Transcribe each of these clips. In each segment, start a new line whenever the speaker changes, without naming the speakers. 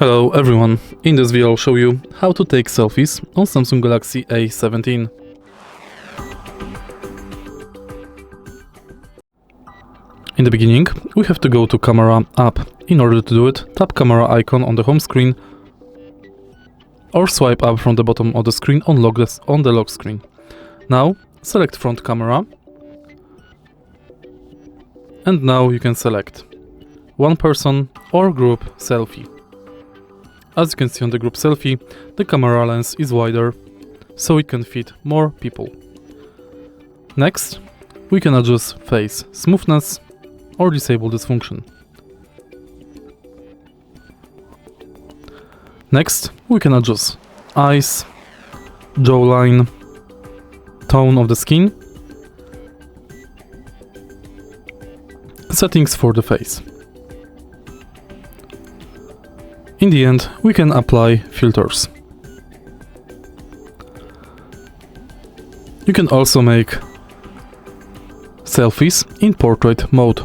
Hello everyone, in this video I'll show you how to take selfies on Samsung Galaxy A17. In the beginning, we have to go to Camera app. In order to do it, tap camera icon on the home screen or swipe up from the bottom of the screen on the lock screen. Now select front camera and now you can select one person or group selfie. As you can see on the group selfie, the camera lens is wider, so it can fit more people. Next, we can adjust face smoothness or disable this function. Next, we can adjust eyes, jawline, tone of the skin, settings for the face. In the end, we can apply filters. You can also make selfies in portrait mode.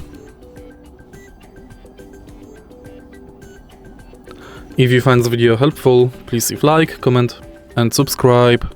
If you find this video helpful, please leave like, comment and subscribe.